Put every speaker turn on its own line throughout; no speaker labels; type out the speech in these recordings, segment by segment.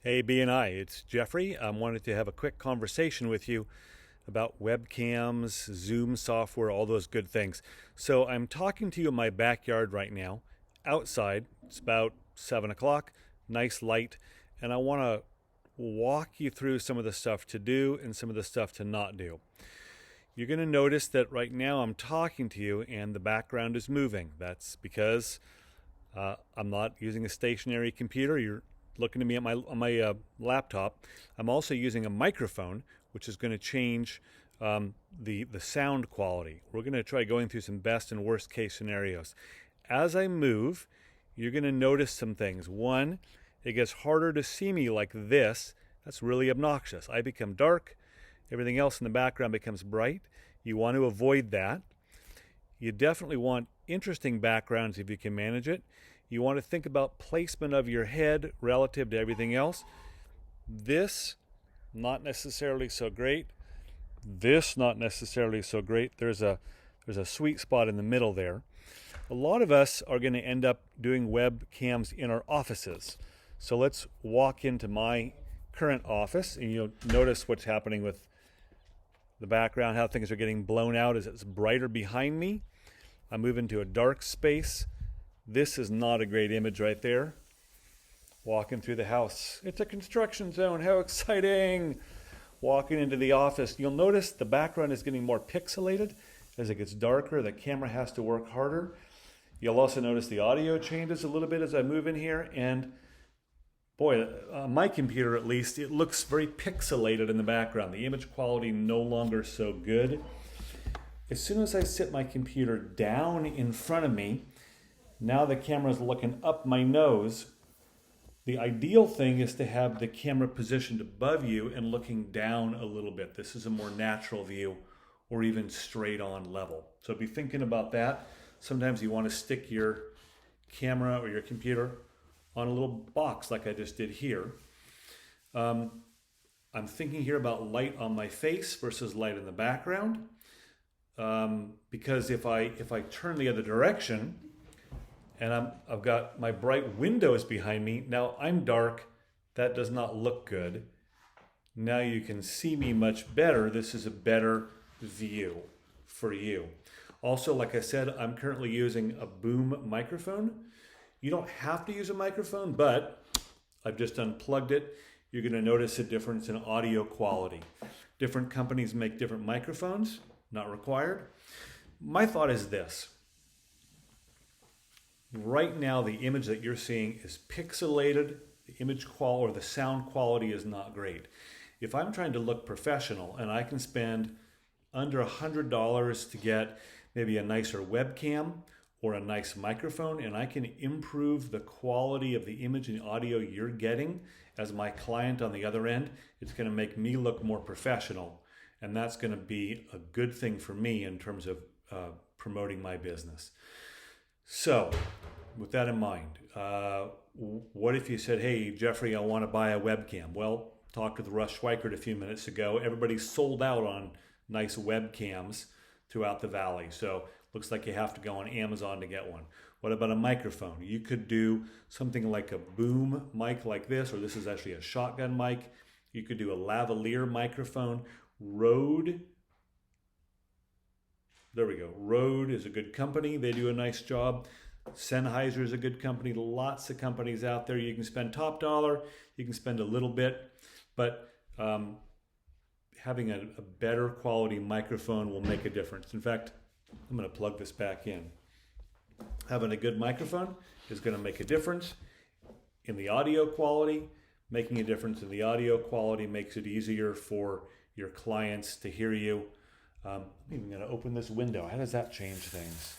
Hey, BNI, it's Jeffrey. I wanted to have a quick conversation with you about webcams, Zoom software, all those good things. So I'm talking to you in my backyard right now, outside. It's about 7 o'clock, nice light, and I want to walk you through some of the stuff to do and some of the stuff to not do. You're going to notice that right now I'm talking to you and the background is moving. That's because I'm not using a stationary computer. You're looking at me on my laptop. I'm also using a microphone, which is going to change the sound quality. We're going to try going through some best and worst case scenarios. As I move, you're going to notice some things. One, it gets harder to see me like this. That's really obnoxious. I become dark. Everything else in the background becomes bright. You want to avoid that. You definitely want interesting backgrounds if you can manage it. You want to think about placement of your head relative to everything else. This, not necessarily so great. This, not necessarily so great. There's a sweet spot in the middle there. A lot of us are going to end up doing webcams in our offices. So let's walk into my current office, and you'll notice what's happening with the background, how things are getting blown out as it's brighter behind me. I move into a dark space. This is not a great image right there. Walking through the house. It's a construction zone. How exciting! Walking into the office. You'll notice the background is getting more pixelated. As it gets darker, the camera has to work harder. You'll also notice the audio changes a little bit as I move in here. And boy, on my computer at least, it looks very pixelated in the background. The image quality no longer so good. As soon as I sit my computer down in front of me, now the camera is looking up my nose. The ideal thing is to have the camera positioned above you and looking down a little bit. This is a more natural view, or even straight on level. So be thinking about that. Sometimes you want to stick your camera or your computer on a little box like I just did here. I'm thinking here about light on my face versus light in the background. Because if I turn the other direction and I've got my bright windows behind me, now I'm dark. That does not look good. Now you can see me much better. This is a better view for you. Also, like I said, I'm currently using a boom microphone. You don't have to use a microphone, but I've just unplugged it. You're going to notice a difference in audio quality. Different companies make different microphones, not required. My thought is this. Right now, the image that you're seeing is pixelated. The image quality or the sound quality is not great. If I'm trying to look professional and I can spend under $100 to get maybe a nicer webcam or a nice microphone, and I can improve the quality of the image and audio you're getting as my client on the other end, it's going to make me look more professional. And that's going to be a good thing for me in terms of promoting my business. So, with that in mind, what if you said, hey, Jeffrey, I want to buy a webcam? Well, talked with Russ Schweikert a few minutes ago. Everybody's sold out on nice webcams throughout the valley. So, looks like you have to go on Amazon to get one. What about a microphone? You could do something like a boom mic like this, or this is actually a shotgun mic. You could do a lavalier microphone. Rode, there we go. Rode is a good company. They do a nice job. Sennheiser is a good company. Lots of companies out there. You can spend top dollar. You can spend a little bit. But having a better quality microphone will make a difference. In fact, I'm going to plug this back in. Having a good microphone is going to make a difference in the audio quality. Making a difference in the audio quality makes it easier for your clients to hear you. I'm even going to open this window. How does that change things?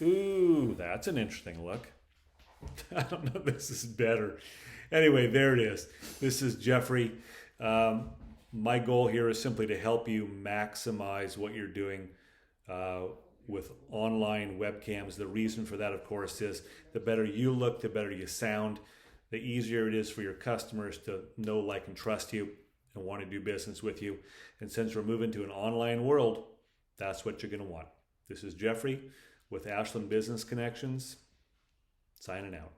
Ooh, that's an interesting look. I don't know if this is better. Anyway, there it is. This is Jeffrey. My goal here is simply to help you maximize what you're doing with online webcams. The reason for that, of course, is the better you look, the better you sound, the easier it is for your customers to know, like, and trust you and want to do business with you. And since we're moving to an online world, that's what you're going to want. This is Jeffrey with Ashland Business Connections, signing out.